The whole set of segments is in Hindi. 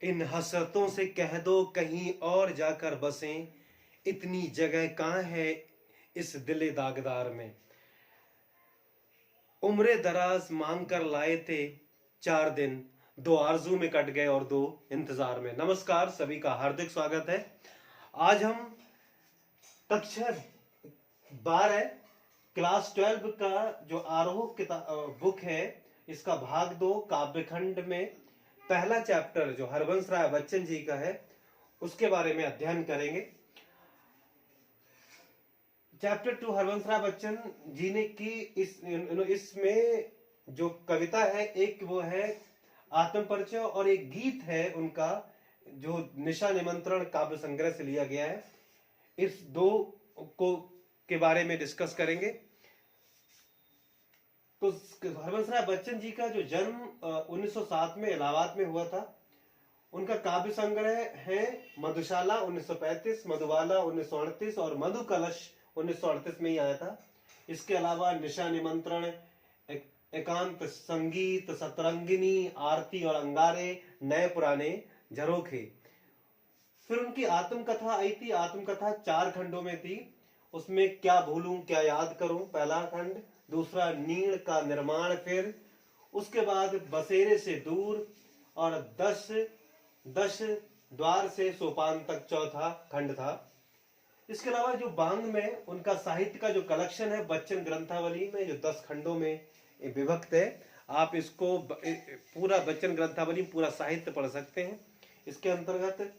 इन हसरतों से कह दो कहीं और जाकर बसें, इतनी जगह कहाँ है इस दिले दागदार में। उम्रे दराज मांग कर लाए थे 4 दिन, 2 आरजू में कट गए और 2 इंतजार में। नमस्कार, सभी का हार्दिक स्वागत है। आज हम कक्षा 12 क्लास 12 का जो आरोह किताब बुक है, इसका भाग 2 काव्यखंड में पहला चैप्टर जो हरबंस राय बच्चन जी का है, उसके बारे में अध्ययन करेंगे। चैप्टर 2 हरबंस राय बच्चन जी ने की इसमें जो कविता है, एक वो है आत्म परिचय और एक गीत है उनका, जो निशा निमंत्रण काव्य संग्रह से लिया गया है। इस दो को के बारे में डिस्कस करेंगे। तो हरबंस राय बच्चन जी का जो जन्म 1907 में इलाहाबाद में हुआ था। उनका काव्य संग्रह है मधुशाला 1935, मधुबाला 1938 और मधु कलश 1938 में ही आया था। इसके अलावा निशा निमंत्रण, एकांत संगीत, सतरंगिनी, आरती और अंगारे, नए पुराने झरोखे। फिर उनकी आत्मकथा आई थी। आत्मकथा 4 खंडों में थी। उसमें क्या भूलूं क्या याद करूं पहला खंड, दूसरा नीड़ का निर्माण, फिर उसके बाद बसेरे से दूर और 10 द्वार से सोपान तक चौथा खंड था। इसके अलावा जो बांग में उनका साहित्य का जो कलेक्शन है बच्चन ग्रंथावली में, जो 10 खंडों में विभक्त है। आप इसको पूरा बच्चन ग्रंथावली पूरा साहित्य पढ़ सकते हैं। इसके अंतर्गत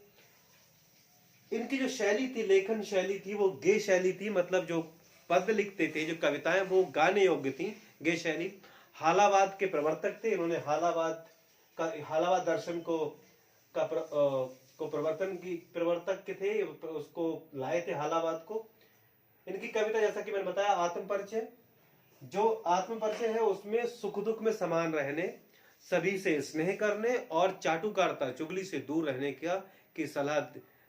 इनकी जो शैली थी, लेखन शैली थी, वो गे शैली थी। मतलब जो पद लिखते थे, जो कविताएं, वो गाने योग्य थी, गे शैली। हालावाद के प्रवर्तक थे। इन्होंने हालावाद दर्शन को प्रवर्तक के थे, उसको लाए थे हालावाद को। इनकी कविता, जैसा कि मैंने बताया, आत्म परिचय। जो आत्म परिचय है उसमें सुख दुख में समान रहने, सभी से स्नेह करने और चाटुकारिता, चुगली से दूर रहने की सलाह,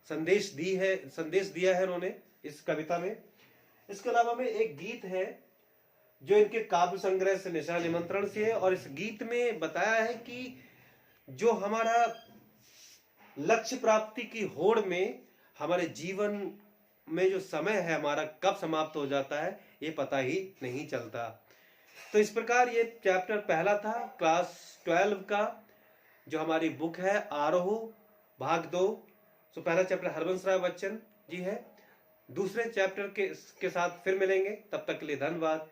संदेश दिया है उन्होंने इस कविता में। इसके अलावा में एक गीत है जो इनके काव्य संग्रह से निशा निमंत्रण से है, और इस गीत में बताया है कि जो हमारा लक्ष्य प्राप्ति की होड़ में हमारे जीवन में जो समय है हमारा कब समाप्त हो जाता है, ये पता ही नहीं चलता। तो इस प्रकार ये चैप्टर पहला था क्लास 12 का, जो हमारी बुक है आरोह भाग 2। तो पहला चैप्टर हरबंस राय बच्चन जी है। दूसरे चैप्टर के साथ फिर मिलेंगे। तब तक के लिए धन्यवाद।